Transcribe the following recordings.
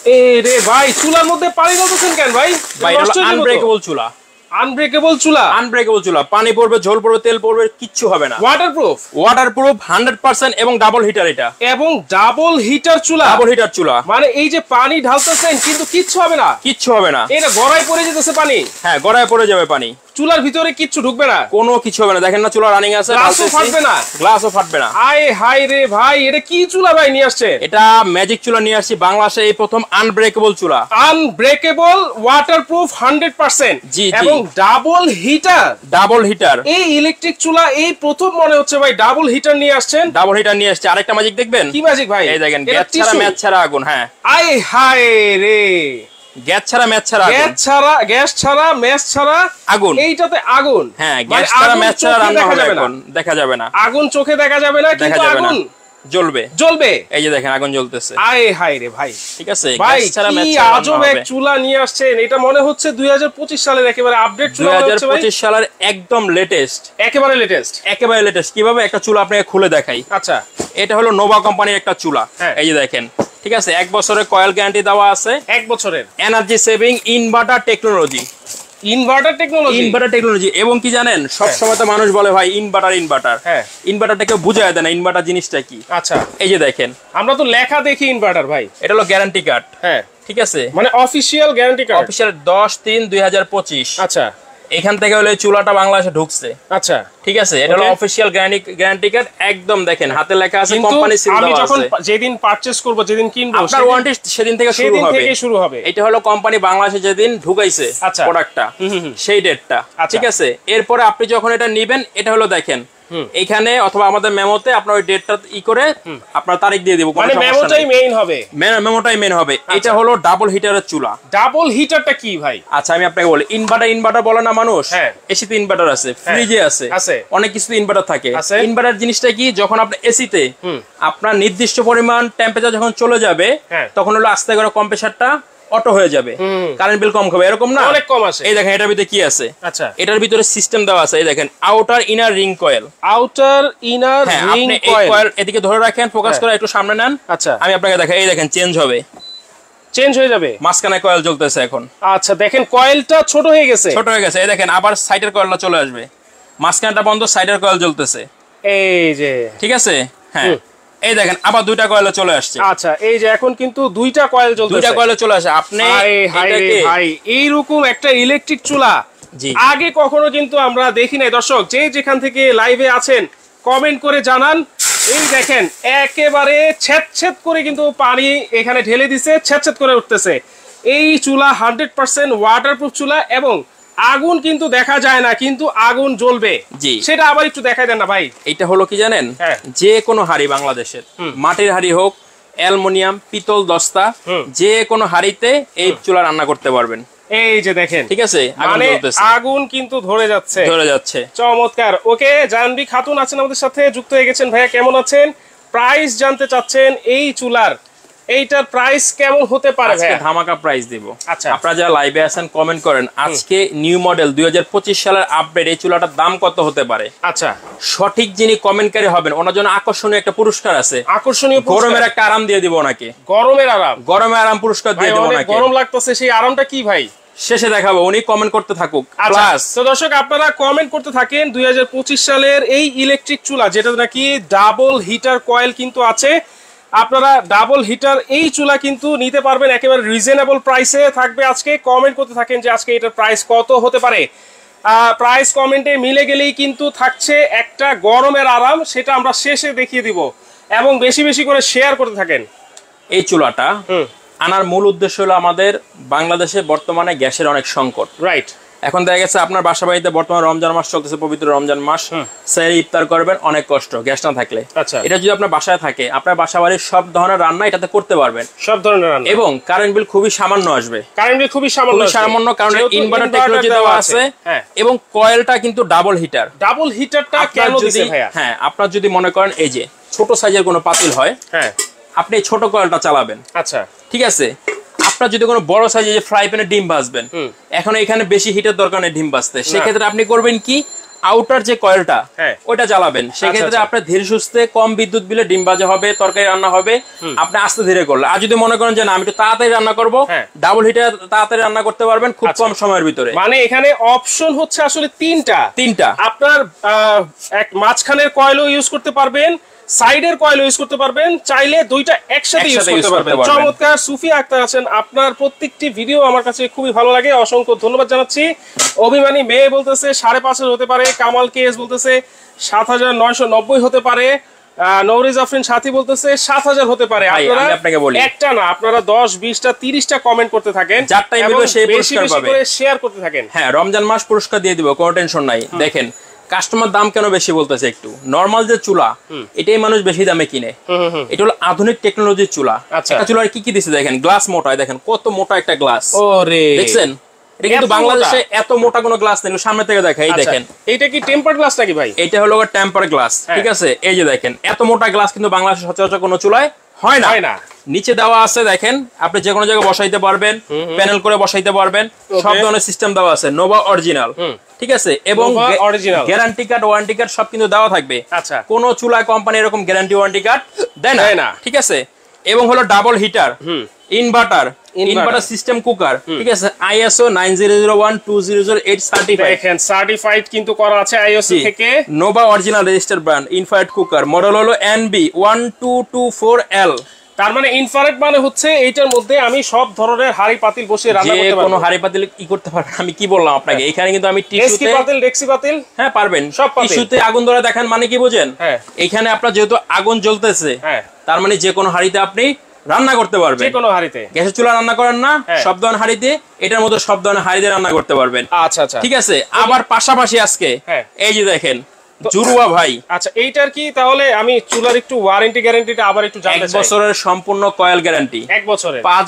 এ রে ভাই, চুলার মধ্যে পানি ঢালতেছেন কেন ভাই? ভাই আনব্রেকেবল চুলা। আনব্রেকেবল চুলা, আনব্রেকেবল চুলা। পানি পড়বে, ঝোল পড়বে, তেল পড়বে, কিচ্ছু হবে না। ওয়াটারপ্রুফ, ওয়াটারপ্রুফ 100% এবং ডাবল হিটার এটা। এবং ডাবল হিটার চুলা। ডাবল হিটার চুলা মানে এই যে পানি ঢালতেছেন কিন্তু কিচ্ছু হবে না। কিচ্ছু হবে না। এটা গড়ায় পড়ে যেতেছে পানি। হ্যাঁ, গড়ায় পড়ে যাবে পানি। চুলার ভিতরে কিচ্ছু ঢুকবে না, কোনো কিছু হবে না। দেখেন না, চুলা রানিং আছে, গ্লাসও ফাটবে না। গ্লাসও ফাটবে না। আয় হাই রে ভাই, এটা কি চুলা ভাই নিয়ে আসছেন? এটা ম্যাজিক চুলা নিয়ে আসছি বাংলাদেশে, এই প্রথম আনব্রেকেবল চুলা। আনব্রেকেবল, ওয়াটারপ্রুফ 100%, জি, এবং ডাবল হিটার। ডাবল হিটার এই ইলেকট্রিক চুলা এই প্রথম মনে হচ্ছে ভাই ডাবল হিটার নিয়ে আসছেন। ডাবল হিটার নিয়ে আসছে। আরেকটা ম্যাজিক দেখবেন। কি ম্যাজিক ভাই? এই দেখেন, গ্যাস ছাড়া ম্যাচ ছাড়া আগুন। হ্যাঁ, আয় হায় রে, গ্যাস ছাড়া ম্যাচ ছাড়া আগুন। গ্যাস ছাড়া ম্যাচ ছাড়া আগুন। এইটাতে আগুন। হ্যাঁ, গ্যাস ছাড়া ম্যাচ ছাড়া রান্না হবে এখন। দেখা যাবে না, আগুন চোখে দেখা যাবে না, কিন্তু আগুন জ্বলবে। জ্বলবে। এই যে দেখেন, আগুন জ্বলতেছে। আয় হায় রে ভাই, ঠিক আছে। ভাই গ্যাস ছাড়া ম্যাচ কি ছাড়া আজব এক চুলা নিয়ে আসছেন। এটা মনে হচ্ছে 2025 সালের একেবারে আপডেট চুলা হচ্ছে ভাই। 2025 সালের একদম লেটেস্ট, একেবারে লেটেস্ট, একেবারে লেটেস্ট। কিভাবে একটা চুলা আপনাকে খুলে দেখাই। আচ্ছা, এটা হলো নোভা কোম্পানির একটা চুলা। এই যে দেখেন, ঠিক আছে। 1 বছরের কয়েল গ্যারান্টি দেওয়া আছে। 1 বছরের energy saving inverter technology. Inverter technology, inverter technology. এবং কি জানেন, সব সময় তো মানুষ বলে ভাই ইনভার্টার ইনভার্টার। হ্যাঁ, ইনভার্টারটা কেউ বুঝায় দেয় না ইনভার্টার জিনিসটা কি। আচ্ছা, এই যে দেখেন, আমরা তো লেখা দেখি ইনভার্টার ভাই। এটা হলো গ্যারান্টি কার্ড। হ্যাঁ, ঠিক আছে, মানে অফিশিয়াল গ্যারান্টি কার্ড। অফিশিয়াল 10/3/2025। আচ্ছা, এখান থেকে হলো চুলাটা বাংলাদেশে ঢুকছে। আচ্ছা, ঠিক আছে। এটা হলো অফিশিয়াল গ্যারান্টি কার্ড। একদম দেখেন, হাতে লেখা আছে, কোম্পানি সিল দেওয়া আছে। আমি যখন যেদিন পারচেজ করব, যেদিন কিনবো, আপনার ওয়ারেন্টি সেদিন থেকে শুরু হবে। এটা হলো কোম্পানি বাংলাদেশে যেদিন ঢুকাইছে প্রোডাক্টটা, সেই ডেটটা। ঠিক আছে। এরপরে আপনি যখন এটা নেবেন, এটা হলো দেখেন এখানে অথবা আমাদের মেমোতে আপনার ওই ডেটটা করে আপনার তারিখ দিয়ে দিব। মানে মেমোটাই মেইন হবে। মেমোটাই মেইন হবে। এটা হলো ডাবল হিটারের চুলা। ডাবল হিটারটা কি ভাই? আচ্ছা, আমি আপনাকে বলি। ইনভার্টার বলে না মানুষ? এসিতে ইনভার্টার আছে, ফ্রিজে আছে, অনেক কিছুতে ইনভার্টার থাকে। ইনভার্টার জিনিসটা কি, যখন আপনি এসিতে আপনার নির্দিষ্ট পরিমাণ টেম্পারেচার যখন চলে যাবে, তখন হলো আস্তে করে কম্প্রেসারটা অটো হয়ে যাবে, কারেন্ট বিল কম খাবে, এরকম না? অনেক কম আসে। এই দেখেন, এটার ভিতরে কি আছে। আচ্ছা, এটার ভিতরে সিস্টেম দেওয়া আছে। এই দেখেন, outer inner ring coil. Outer inner ring coil. এদিকে ধরে রাখেন, ফোকাস করে একটু সামনে নেন। আচ্ছা, আমি আপনাকে দেখাই। এই দেখেন, চেঞ্জ হয়ে যাবে। মাঝখানে কয়েল জ্বলতেছে এখন। আচ্ছা, দেখেন কয়েলটা ছোট হয়ে গেছে। এই দেখেন, আবার সাইডের কয়েলটা চলে আসবে। মাঝখানটা বন্ধ, সাইডের কয়েল জ্বলতেছে। এই যে, ঠিক আছে। হ্যাঁ, এই দেখেন, আবার 2টা কয়েল চলে আসছে। আচ্ছা, এই যে এখন কিন্তু 2টা কয়েল জ্বলতেছে। 2টা কয়েল চলে আসে। আপনি ভাই এইরকম একটা ইলেকট্রিক চুলা আগে কখনো কিন্তু আমরা দেখি নাই। দর্শক, যে যেখান থেকে লাইভে আছেন কমেন্ট করে জানান। এই দেখেন, একেবারে ছেদ করে কিন্তু পানি এখানে ঢেলে দিছে, ছেদ করে উঠতেছে। এই চুলা 100% ওয়াটারপ্রুফ চুলা, এবং আগুন কিন্তু দেখা যায় না, কিন্তু আগুন জ্বলবে। জি, সেটা আবার একটু দেখাই দেন না ভাই। এটা হলো কি জানেন, যে কোনো হাড়ি, বাংলাদেশের মাটির হাড়ি হোক, অ্যালুমিনিয়াম, পিতল, দস্তা, যে কোনো হাড়িতে এই চুলা রান্না করতে পারবেন। এই যে দেখেন, ঠিক আছে, মানে আগুন কিন্তু ধরে যাচ্ছে। চমৎকার। ওকে, জাহ্নবী খাতুন আছেন আমাদের সাথে, যুক্ত হয়ে গেছেন। ভাইয়া কেমন আছেন? প্রাইস জানতে চাচ্ছেন এই চুলার, এইটার প্রাইস কেমন হতে পারে? আজকে ধামাকা প্রাইস দিব। আচ্ছা, আপনারা যারা লাইভে আছেন কমেন্ট করেন, আজকে নিউ মডেল 2025 সালের আপডেট এই চুলাটার দাম কত হতে পারে। আচ্ছা, সঠিক যিনি কমেন্টকারী হবেন ওনার জন্য আকর্ষণীয় একটা পুরস্কার আছে। আকর্ষণীয় গরমের একটা আরাম দিয়ে দিব ওনাকে। গরমের আরাম পুরস্কার দিয়ে দিব ওনাকে। গরম লাগতেছে, সেই আরামটা কি ভাই শেষে দেখাবো, উনি কমেন্ট করতে থাকুক। তো দর্শক, আপনারা কমেন্ট করতে থাকেন। 2025 সালের এই ইলেকট্রিক চুলা, যেটা নাকি ডাবল হিটার কয়েল কিন্তু আছে, আপনারা ডাবল হিটার এই চুলা কিন্তু নিতে পারবেন একেবারে রিজনেবল প্রাইসে। থাকবে আজকে, কমেন্ট করতে থাকেন যে আজকে এটার প্রাইস কত হতে পারে। প্রাইস কমেন্টে মিলে গেলেই কিন্তু থাকছে একটা গরমের আরাম, সেটা আমরা শেষে দেখিয়ে দিব। এবং বেশি বেশি করে শেয়ার করতে থাকেন। এই চুলাটা আনার মূল উদ্দেশ্য হলো, আমাদের বাংলাদেশে বর্তমানে গ্যাসের অনেক সংকট। রাইট। এখন দেখা গেছে আপনার বাসা বাড়িতে বর্তমানে রমজান মাস চলতেছে, পবিত্র রমজান মাস, সেহরি ইফতার করবেন, অনেক কষ্ট গ্যাস না থাকলে। আচ্ছা, এটা যদি আপনার বাসায় থাকে, আপনার বাসা বাড়ির সব ধরনের রান্না এটাতে করতে পারবেন, সব ধরনের রান্না, এবং কারেন্ট বিল খুবই সামান্য আসবে। কারেন্ট বিল খুবই সামান্য, কারণ ইনভার্টার টেকনোলজি দেওয়া আছে, এবং কয়েলটা কিন্তু ডাবল হিটার। ডাবল হিটারটা কেন দিছে ভাইয়া? হ্যাঁ, আপনার যদি মনে করেন এই যে ছোট সাইজের কোনো পাতিল হয়, হ্যাঁ, আপনি ছোট কয়েলটা চালাবেন। আচ্ছা, ঠিক আছে। আপনার যদি কোনো বড় সাইজে ফ্রাই প্যানে ডিম ভাজবেন, এখন এখানে বেশি হিটের দরকার নেই ডিম ভাজতে, সেক্ষেত্রে আপনি করবেন কি, আউটার যে কয়েলটা ওইটা জ্বালাবেন, সেক্ষেত্রে আপনার ধীরে সুস্থে কম বিদ্যুৎ বিলে ডিম ভাজা হবে, তরকারি রান্না হবে, আপনি আস্তে ধীরে করলে। আর যদি মনে করেন যে না আমি একটু তাড়াতাড়ি রান্না করবো, ডাবল হিটে তাড়াতাড়ি রান্না করতে পারবেন খুব কম সময়ের ভিতরে। মানে এখানে অপশন হচ্ছে আসলে তিনটা। আপনার এক মাঝখানের কয়েলও ইউজ করতে পারবেন, সাইডের কয়েল ইউজ করতে পারবেন, চাইলে দুইটা একসাথে ইউজ করতে পারবেন। চমৎকার। সুফিয়া আক্তার আছেন, আপনার প্রত্যেকটি ভিডিও আমার কাছে খুবই ভালো লাগে, অসংখ্য ধন্যবাদ জানাচ্ছি। অভিমানী মেয়ে বলতেছে 5.5 হতে পারে, কামাল কেএস বলতেছে 7990 হতে পারে, নওরিজ আফরিন সাথী বলতেছে 7000 হতে পারে। আপনারা একটা না, আপনারা 10 20টা 30টা কমেন্ট করতে থাকেন, যারটাই মিলবে সেই পুরস্কার পাবে, শেয়ার করতে থাকেন। হ্যাঁ, রমজান মাস পুরস্কার দিয়ে দিব, কোনো টেনশন নাই। দেখেন কাস্টমার দাম কেন বেশি বলতেছে, একটু নরমাল যে চুলা এটাই মানুষ বেশি দামে কিনে, এটা হলো আধুনিক টেকনোলজির চুলা। একটা চুলার কি কি দিছে দেখেন, গ্লাস মোটা, দেখেন কত মোটা একটা গ্লাস, দেখছেন? এটা কিন্তু বাংলাদেশে এত মোটা কোনো গ্লাস নেই, সামনে থেকে দেখা, এই দেখেন। এটা কি টেম্পার গ্লাস নাকি ভাই? এটা হলো টেম্পার গ্লাস, ঠিক আছে? এই যে দেখেন এত মোটা গ্লাস কিন্তু বাংলাদেশে সচরাচর কোনো চুলায় হয় না। নিচে দেওয়া আছে দেখেন, আপনি যে কোনো জায়গায় বসাইতে পারবেন, প্যানেল করে বসাইতে পারবেন, সব ধরনের সিস্টেম দেওয়া আছে, নোভা অরিজিনাল, ঠিক আছে? এবং গ্যারান্টি কার্ড, ওয়ারেন্টি কার্ড সব কিন্তু দেওয়া থাকবে। আচ্ছা, কোন চুলা কোম্পানি এরকম গ্যারান্টি ওয়ারেন্টি কার্ড দেয় না, ঠিক আছে? এবং হলো double heater, inverter system cooker, ঠিক আছে? ISO 9001-2008 সার্টিফাইড কিন্তু করা আছে আইএসও থেকে। Nova original registered brand infrared cooker, model হলো NB1224L। তার মানে ইনফ্রারেড মানে হচ্ছে এইটার মধ্যে আমি সব ধরনের হাড়ি পাতিল বসিয়ে রান্না করতে পারবো। কোনো হাড়ি পাতিল কি করতে পারবেন, আমি কি বললাম আপনাকে? এখানে কিন্তু আমি টিস্যুতে পাতিল, ডেক্সি পাতিল, হ্যাঁ পারবেন সব। টিস্যুতে আগুন ধরে দেখেন মানে কি বুঝেন? এখানে আপনার যেহেতু আগুন জ্বলতেছে, তার মানে যে কোনো হাড়িতে আপনি রান্না করতে পারবেন, যে কোনো হাড়িতে। গ্যাসের চুলা রান্না করেন না, সব ধরনের হাড়িতে, এটার মধ্যে সব ধরনের হাড়িতে রান্না করতে পারবেন। আচ্ছা, ঠিক আছে? আবার পাশাপাশি আজকে এই যে দেখেন জুরুয়া ভাই। আচ্ছা, এইটার কি তাহলে আমি চুলার একটু ওয়ারেন্টি গ্যারান্টিটা আবার একটু জানতে চাই। 1 বছরের সম্পূর্ণ কয়েল গ্যারান্টি, 1 বছরের, 5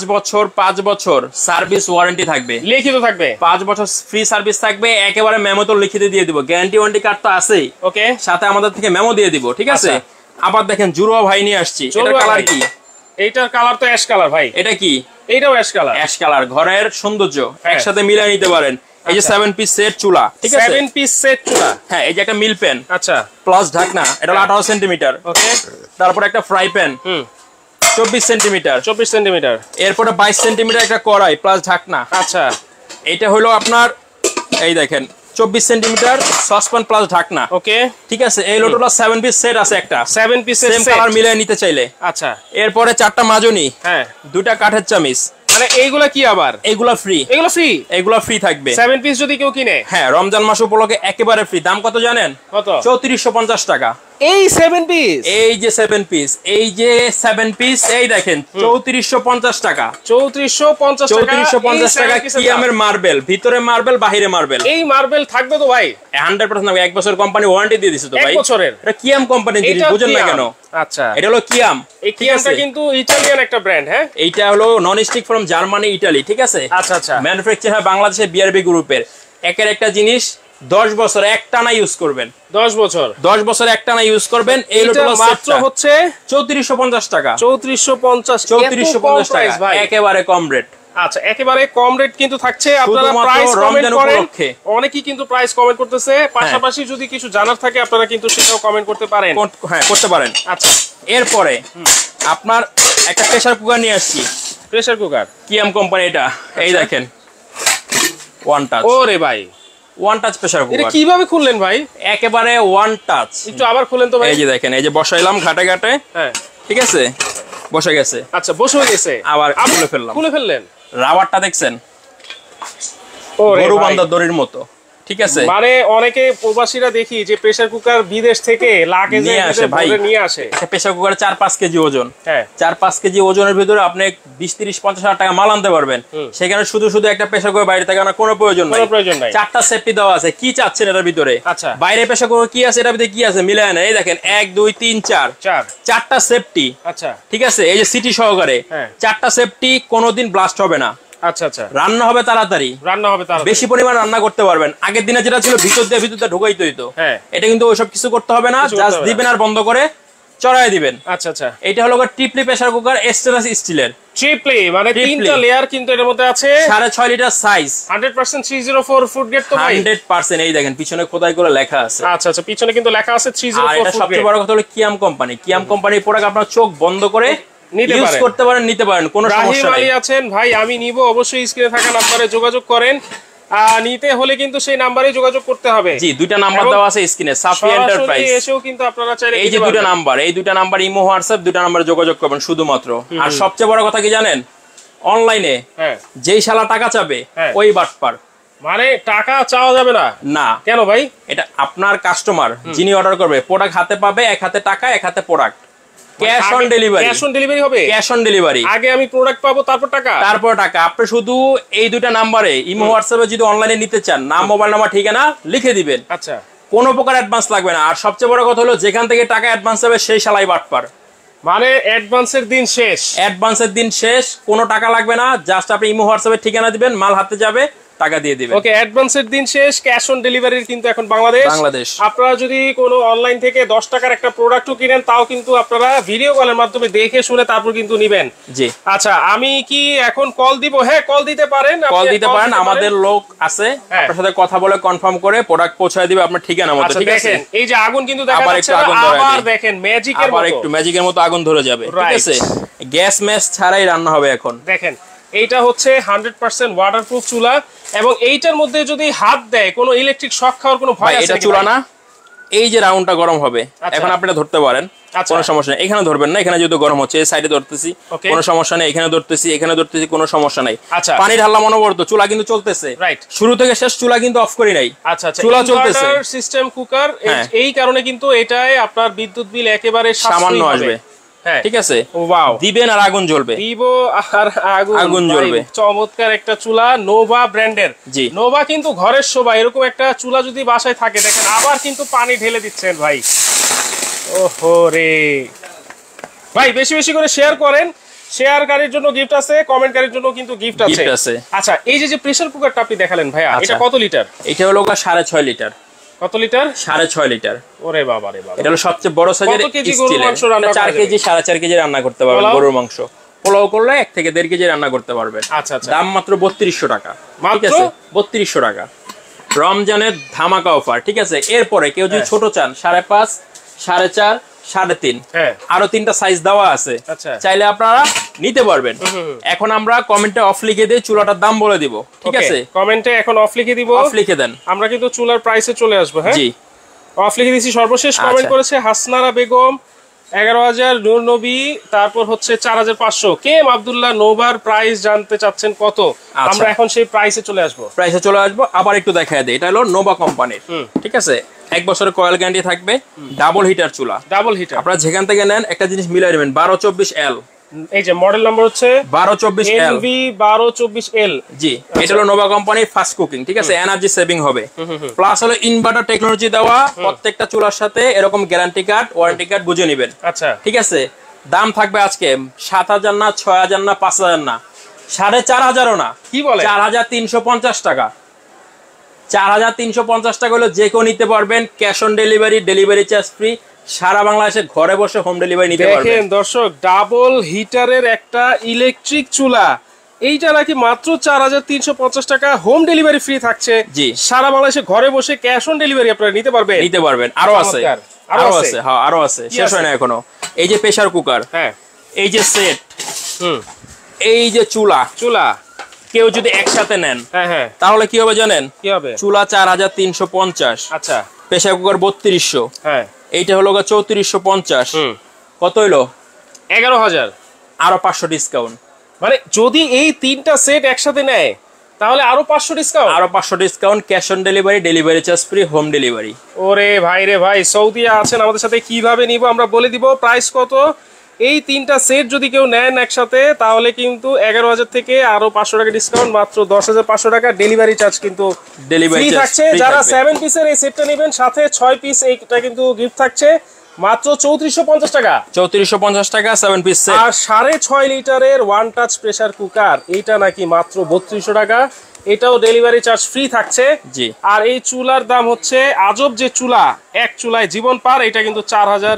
বছর সার্ভিস ওয়ারেন্টি থাকবে, লিখিত থাকবে, 5 বছর ফ্রি সার্ভিস থাকবে, একেবারে মেমো তো লিখিত দিয়ে দিব, গ্যারান্টি ওয়ারেন্টি কার্ড তো আছেই, ওকে, সাথে আমাদের থেকে মেমো দিয়ে দিব, ঠিক আছে? আবার দেখেন জুরুয়া ভাই নিয়ে আসছি, এটার কালার কি? এইটার কালার তো অ্যাশ কালার ভাই। এটা কি? এইটাও অ্যাশ কালার। অ্যাশ কালার, ঘরের সৌন্দর্য একসাথে মিলিয়ে নিতে পারেন। এই যে 7 পিস সেট চুলা, ঠিক আছে? 7 পিস সেট চুলা, হ্যাঁ। এই যে একটা মিল প্যান, আচ্ছা, প্লাস ঢাকনা, এটা 18 সেন্টিমিটার, ওকে। তারপর একটা ফ্রাই প্যান 24 সেন্টিমিটার, এরপরে 22 সেন্টিমিটার একটা কড়াই প্লাস ঢাকনা, আচ্ছা। এটা হলো আপনার এই দেখেন 24 সেন্টিমিটার সসপ্যান প্লাস ঢাকনা, ওকে, ঠিক আছে? এই লোটোটা 7 পিস সেট আছে, একটা 7 পিসের সেম কালার মিলিয়ে নিতে চাইলে, আচ্ছা। এরপরে 4টা মাজনি, হ্যাঁ, 2টা কাঠের চামিচ। মানে এইগুলা কি আবার? এইগুলা ফ্রি, এগুলা ফ্রি থাকবে 7 পিস যদি কেউ কিনে। হ্যাঁ, রমজান মাস উপলক্ষে একেবারে ফ্রি। দাম কত জানেন? কত? 3450 টাকা। এই 7 পিস, এই যে 7 পিস, এই যে 7 পিস, এই দেখেন 3450 টাকা। 3450 টাকা কিয়ামের মার্বেল, ভিতরে মার্বেল, বাহিরে মার্বেল। এই মার্বেল থাকবে তো ভাই 100%। 1 বছর কোম্পানি ওয়ারেন্টি দিয়ে দিছে তো ভাই, 1 বছরের। এটা কিয়াম কোম্পানির জিনিস, বুঝেন না কেন? আচ্ছা, এটা হলো কিয়াম। এই কিয়ামটা কিন্তু ইতালিয়ান একটা ব্র্যান্ড, হ্যাঁ। এইটা হলো non stick from Germany, Italy, ঠিক আছে? আচ্ছা আচ্ছা। ম্যানুফ্যাকচার হয় বাংলাদেশে বিআরবি গ্রুপের। একের একটা জিনিস 10 বছর একটানা ইউজ করবেন, 10 বছর একটানা ইউজ করবেন। এই লোটোটা মাত্র হচ্ছে 3450 টাকা। 3450 টাকা, একেবারে কম রেট। আচ্ছা, একেবারে কম রেট কিন্তু থাকছে। আপনারা প্রাইস কমেন্ট করেন, অনেকেই কিন্তু প্রাইস কমেন্ট করতেছে। পাশাপাশি যদি কিছু জানার থাকে আপনারা কিন্তু সেটাও কমেন্ট করতে পারেন। হ্যাঁ, করতে পারেন। আচ্ছা, এরপরে আপনার একটা প্রেসার কুকার নিয়ে আসছি। প্রেসার কুকার কিয়াম কোম্পানি, এটা এই দেখেন ওয়ান টাচ। ওরে ভাই, ওয়ান টাচ প্রেসার কুকার। এটা কিভাবে খুললেন ভাই? একেবারে ওয়ান টাচ। একটু আবার খুলেন তো ভাই। এই যে দেখেন, এই যে বসাইলাম ঘাটে ঘাটে, হ্যাঁ, ঠিক আছে, বসে গেছে। আচ্ছা, বসে গেছে, আবার খুলে ফেললেন। রাবারটা দেখছেন, গরু বাঁধা দড়ির মতো, ঠিক আছে? মানে অনেকে প্রবাসীরা দেখি যে প্রেসার কুকার বিদেশ থেকে লাগে নিয়ে আসে ভাই, নিয়ে আসে। প্রেসার কুকারে 4-5 কেজি ওজন, হ্যাঁ, 4-5 কেজি ওজনের ভিতরে আপনি 20-30-50 হাজার টাকা মাল আনতে পারবেন। সেখানে শুধু একটা প্রেসার কুকার বাইরে থেকে আনার কোনো প্রয়োজন নাই। 4টা সেফটি দেওয়া আছে। কি চাচ্ছেন এটার ভিতরে? আচ্ছা, বাইরে প্রেসার কুকার কি আছে, এটার ভিতরে কি আছে মিলায় না। এই দেখেন 1 2 3 4 4টা সেফটি, আচ্ছা, ঠিক আছে? এই যে সিটি সহকারে 4টা সেফটি, কোনোদিন ব্লাস্ট হবে না। আচ্ছা আচ্ছা, রান্না হবে তাড়াতাড়ি, বেশি পরিমাণ রান্না করতে পারবেন। আগের দিনে যেটা ছিল ভিতর দিয়ে ঢুকাইতে হইতো, এটা কিন্তু ওইসব কিছু করতে হবে না। জাস্ট দিবেন আর বন্ধ করে চড়াই দিবেন। আচ্ছা আচ্ছা, এটা হলো ট্রিপলি প্রেসার কুকার স্টেনলেস স্টিলের। ট্রিপলি মানে তিনটা লেয়ার কিন্তু এর মধ্যে আছে। 6.5 লিটার সাইজ, 100% 304 ফুড গ্রেড তো ভাই। 100% এই দেখেন পিছনে খোদাই করে লেখা আছে। আচ্ছা আচ্ছা, পিছনে কিন্তু লেখা আছে 304 আর এটা সবচেয়ে বড় কথা হলো কিয়াম কোম্পানি। কিয়াম কোম্পানির প্রোডাক্ট আপনারা চোখ বন্ধ করে ইউজ করতে পারেন, নিতে পারেন, কোনো সমস্যা নেই। আছেন ভাই, আমি নিব, অবশ্যই স্ক্রিনে থাকা নম্বরে যোগাযোগ করেন। নিতে হলে কিন্তু সেই নাম্বারে যোগাযোগ করতে হবে। জি, দুইটা নাম্বার দেওয়া আছে স্ক্রিনে, সাফি এন্টারপ্রাইজ। এসেও কিন্তু আপনারা চাইলে এই যে দুইটা নাম্বার, এই দুইটা নাম্বার ইমো হোয়াটসঅ্যাপ, দুইটা নাম্বারে যোগাযোগ করবেন শুধুমাত্র। আর সবচেয়ে বড় কথা কি জানেন, অনলাইনে যেই শালা টাকা চাবে ওই বাটপার। মানে টাকা চাওয়া যাবে না? না। কেন ভাই? এটা আপনার কাস্টমার যিনি অর্ডার করবে, প্রোডাক্ট হাতে পাবে, এক হাতে টাকা, এক হাতে product. Cash on delivery. Cash on delivery হবে? Cash on delivery. আগে আমি প্রোডাক্ট পাবো, তারপর টাকা? তারপর টাকা। আপনি শুধু এই দুইটা নাম্বারে ইমো হোয়াটসঅ্যাপে যদি অনলাইনে নিতে চান, নাম, মোবাইল নাম্বার, ঠিকানা লিখে দিবেন। আচ্ছা, কোনো প্রকার অ্যাডভান্স লাগবে না। আর সবচেয়ে বড় কথা হলো, যেখান থেকে টাকা অ্যাডভান্স হবে সেই শালাই বাটপার। মানে অ্যাডভান্সের দিন শেষ। অ্যাডভান্সের দিন শেষ, কোনো টাকা লাগবে না। জাস্ট আপনি ইমো হোয়াটসঅ্যাপে ঠিকানা দিবেন, মাল হাতে যাবে, টাকা দিয়ে দিবেন। ওকে, অ্যাডভান্সের দিন শেষ, ক্যাশ অন ডেলিভারির কিন্তু এখন বাংলাদেশ। আপনারা যদি কোনো অনলাইন থেকে 10 টাকার একটা প্রোডাক্টও কিনেন, তাও কিন্তু আপনারা ভিডিও কলের মাধ্যমে দেখে শুনে তারপর কিন্তু নেবেন। জি। আচ্ছা, আমি কি এখন কল দিব? হ্যাঁ, কল দিতে পারেন। কল দিতে পারেন, আমাদের লোক আছে আপনার সাথে কথা বলে কনফার্ম করে প্রোডাক্ট পৌঁছায় দিবে আপনার ঠিকানা মতো। ঠিক আছে, দেখেন এই যে আগুন কিন্তু দেখা যাচ্ছে, আবার দেখেন ম্যাজিকের মতো, আবার একটু ম্যাজিকের মতো আগুন ধরে যাবে। ঠিক আছে, গ্যাস ম্যাচ ছাড়াই রান্না হবে এখন। দেখেন, এইটা হচ্ছে 100% ওয়াটারপ্রুফ চুলা, এবং এইটার মধ্যে যদি হাত দেয় কোনো ইলেকট্রিক শক খাওয়ার কোনো ভয় আছে? এটা চুলা না, এই যে রাউন্ডটা গরম হবে, এখন আপনি ধরতে পারেন, কোনো সমস্যা নেই। এখানে ধরবেন না, এখানে যেহেতু গরম হচ্ছে, এই সাইডে ধরতেছি, কোনো সমস্যা নেই। এখানে ধরতেছি, এখানে ধরতেছি, কোনো সমস্যা নাই। পানি ঢাললাম অনবরত, চুলা কিন্তু চলতেছে। শুরু থেকে শেষ চুলা কিন্তু অফ করি নাই। আচ্ছা, চুলা চলতেছে। সিস্টেম কুকার, এই কারণে কিন্তু এটাই আপনার বিদ্যুৎ বিল একেবারে সামান্য আসবে। ঠিক আছে, দিবেন আর আগুন জ্বলবে, দিব আর আগুন জ্বলবে। চমৎকার একটা চুলা, নোভা ব্র্যান্ডের। জি, নোভা কিন্তু ঘরের শোভা। এরকম একটা চুলা যদি বাসায় থাকে, দেখেন আবার কিন্তু পানি ঢেলে দিচ্ছেন ভাই। ওহো রে ভাই, বেশি বেশি করে শেয়ার করেন। শেয়ারকারীর জন্য গিফট আছে, কমেন্টকারীর জন্য কিন্তু গিফট আছে। আচ্ছা, এই যে প্রেসার কুকারটা আপনি দেখালেন ভাইয়া, এটা কত লিটার? এটা হলো 6.5 লিটার। কত লিটার? 6.5 লিটার। ওরে বাবা রে বাবা, এটা হলো সবচেয়ে বড় সাইজের স্টিলের। 4 কেজি 4.5 কেজি রান্না করতে পারবেন গরুর মাংস। পোলাও করলে 1 থেকে 1.5 কেজি রান্না করতে পারবেন। আচ্ছা আচ্ছা, দাম মাত্র 3200 টাকা। ঠিক আছে, 3200 টাকা রমজানের ধামাকা অফার। ঠিক আছে, এরপরে কেউ যদি ছোট চান, 5.5, 4.5, 3.5, আরো 3টা সাইজ দেওয়া আছে, চাইলে আপনারা নিতে পারবেন। এখন আমরা কমেন্টে অফ লিখে দিয়ে চুলাটার দাম বলে দিব। ঠিক আছে, কমেন্টে এখন অফ লিখে দিব, অফ লিখে দেন। আমরা কিন্তু চুলার প্রাইসে চলে আসবো। হ্যাঁ জি, অফ লিখে দিয়েছি। সর্বশেষ কমেন্ট করেছে হাসনারা বেগম, 11,000, নূর নবী, তারপর হচ্ছে 4,500। কেম আব্দুল্লাহ নোভার প্রাইস জানতে চাচ্ছেন কত? আমরা এখন সেই প্রাইসে চলে আসবো। আবার একটু দেখায় দেই, এটা হলো নোভা কোম্পানির। ঠিক আছে, 1 বছরের কয়েল গ্যারান্টি থাকবে, ডাবল হিটার চুলা। ডাবল হিটার আপনারা যেখান থেকে নেন একটা জিনিস মিলাই নেবেন, 1224L। এই যে মডেল নাম্বার হচ্ছে 1224L, NV 1224L। জি, এটা হলো নোভা কোম্পানির ফাস্ট কুকিং। ঠিক আছে, এনার্জি সেভিং হবে, প্লাস হলো ইনভার্টার টেকনোলজি দেওয়া। প্রত্যেকটা চুলার সাথে এরকম গ্যারান্টি কার্ড, ওয়ারেন্টি কার্ড বুঝে নেবেন। আচ্ছা, ঠিক আছে, দাম থাকবে আজকে 7,000 না, 6,000 না, 5,000 না, 4,500 না। কি বলে? 4,350 টাকা। 4,350 টাকা হলো যে কেউ নিতে পারবেন, cash on delivery, delivery charge free, সারা বাংলাদেশে ঘরে বসে হোম ডেলিভারি নিতে পারবেন। দেখেন দর্শক, ডাবল হিটারের একটা ইলেকট্রিক চুলা, এইটা নাকি মাত্র 4,350 টাকা, হোম ডেলিভারি ফ্রি থাকছে। জি, সারা বাংলাদেশে ঘরে বসে ক্যাশ অন ডেলিভারি আপনারা নিতে পারবেন। আরো আছে, হ্যাঁ আরো আছে, শেষ হয় না এখনো। এই যে প্রেসার কুকার, হ্যাঁ, এই যে সেট, এই যে চুলা, কেউ যদি একসাথে নেন, হ্যাঁ, তাহলে কি হবে জানেন? কি হবে? চুলা 4,350, আচ্ছা, প্রেসার কুকার 3200, হ্যাঁ, এইটা হলো 3450। কত হইলো? 11,000। আরো 500 ডিসকাউন্ট। মানে যদি এই 3টা সেট একসাথে নেয় তাহলে আরো 500 ডিসকাউন্ট। আরো 500 discount, cash on delivery, delivery charge free, home delivery. ওরে ভাই রে ভাই, সৌদি আছেন আমাদের সাথে, কিভাবে নিব আমরা বলে দিব। প্রাইস কত? এই 3টা সেট যদি কেউ নেন একসাথে, তাহলে কিন্তু 11,000 থেকে আরো 500 টাকা ডিসকাউন্ট, মাত্র 10,500 টাকা। ডেলিভারি চার্জ কিন্তু ডেলিভারি থাকছে। যারা 7 পিসের এই সেটটা নেবেন, সাথে 6 পিস এইটা কিন্তু গিফট থাকছে, মাত্র 3450 টাকা। 3450 টাকা 7 পিস সেট। আর 6.5 লিটারের ওয়ান টাচ প্রেসার কুকার, এইটা নাকি মাত্র 3200 টাকা। এটাও ডেলিভারি চার্জ ফ্রি থাকছে। জি, আর এই চুলার দাম হচ্ছে, আজব যে চুলা, এক চুলায় জীবন পার, এটা কিন্তু 4,000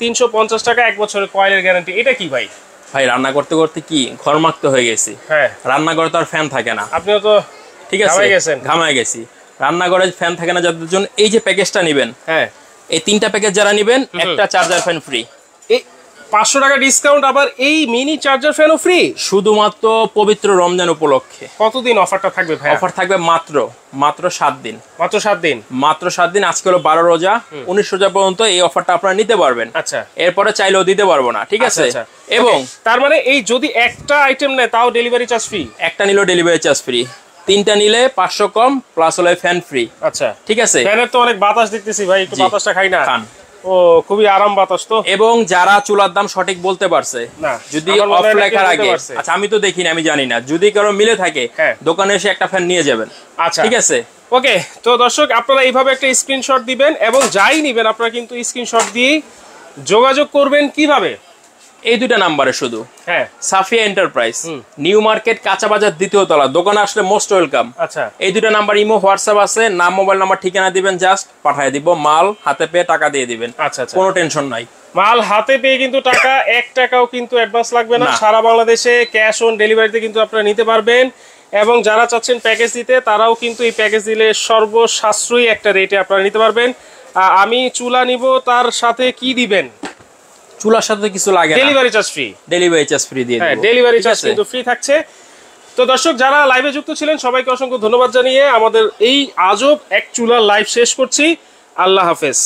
350 টাকা 1 বছরের কয়েলের গ্যারান্টি। এটা কি ভাই? ভাই রান্না করতে করতে কি ঘরমাক্ত হয়ে গেছি। হ্যাঁ, রান্নাঘরে তো আর ফ্যান থাকে না। আপনিও তো ঠিক আছে, ঘামায় গেছি। রান্নাঘরে ফ্যান থাকে না যাদের জন্য এই যে প্যাকেজটা নেবেন, হ্যাঁ এই 3টা প্যাকেজ যারা নেবেন একটা চার্জার ফ্যান ফ্রি। এই 500 টাকা ডিসকাউন্ট, আবার এই মিনি চার্জার ফ্যানও ফ্রি শুধুমাত্র পবিত্র রমজান উপলক্ষে। কতদিন অফারটা থাকবে ভাই? অফার থাকবে মাত্র 7 দিন। মাত্র 7 দিন? মাত্র 7 দিন। আজকে হলো 12 রোজা, 19 রোজা পর্যন্ত এই অফারটা আপনারা নিতে পারবেন। আচ্ছা, এরপরে চাইলেও দিতে পারবো না। ঠিক আছে, এবং তার মানে এই যদি একটা আইটেম নেয় তাও ডেলিভারি চার্জ ফ্রি? একটা নিলেও ডেলিভারি চার্জ ফ্রি, 3টা নিলে 500 কম, প্লাস হলো ফ্যান ফ্রি। আচ্ছা, ঠিক আছে। ফ্যানের তো অনেক বাতাস দেখতেছি ভাই, একটু বাতাসটা খাই না? খান। ও, খুবই আরাম বাতাস তো। এবং যারা চুলার দাম সঠিক বলতে পারছে না, যদি অফ লেখার আগে, আচ্ছা আমি তো দেখিনি, আমি জানি না, যদি কারো মিলে থাকে দোকানে এসে একটা ফ্যান নিয়ে যাবেন। আচ্ছা, ঠিক আছে। ওকে, তো দর্শক আপনারা এইভাবে একটা স্ক্রিনশট দিবেন এবং যাই নিবেন আপনারা কিন্তু স্ক্রিনশট দিয়ে যোগাযোগ করবেন। কিভাবে? এই 2টা নাম্বারে শুধু। হ্যাঁ, সাফিয়া এন্টারপ্রাইজ, নিউ মার্কেট, কাঁচা বাজার, 2য় তলা। দোকানে আসলে মোস্ট ওয়েলকাম। আচ্ছা, এই 2টা নাম্বার ইমো, হোয়াটসঅ্যাপ আছে, নাম, মোবাইল নাম্বার, ঠিকানা দিবেন, জাস্ট পাঠিয়ে দিব, মাল হাতে পেয়ে টাকা দিয়ে দিবেন। আচ্ছা, কোনো টেনশন নাই। মাল হাতে পেয়ে কিন্তু টাকা 1 টাকাও কিন্তু অ্যাডভান্স লাগবে না। সারা বাংলাদেশে ক্যাশ অন ডেলিভারিতে কিন্তু আপনারা নিতে পারবেন। এবং যারা চাচ্ছেন প্যাকেজ দিতে তারাও কিন্তু এই প্যাকেজ দিলে সর্বসাশ্রয়ী একটা রেটে আপনারা নিতে পারবেন। আমি চুলা নিব, তার সাথে কি দিবেন? চুলার সাথে কিছু লাগে না, delivery charge free. Delivery charge free দিয়ে হ্যাঁ, ডেলিভারি চার্জ কিন্তু ফ্রি থাকছে। তো দর্শক যারা লাইভে যুক্ত ছিলেন সবাইকে অসংখ্য ধন্যবাদ জানিয়ে আমাদের এই আজব এক চুলার লাইভ শেষ করছি। আল্লাহ হাফেজ।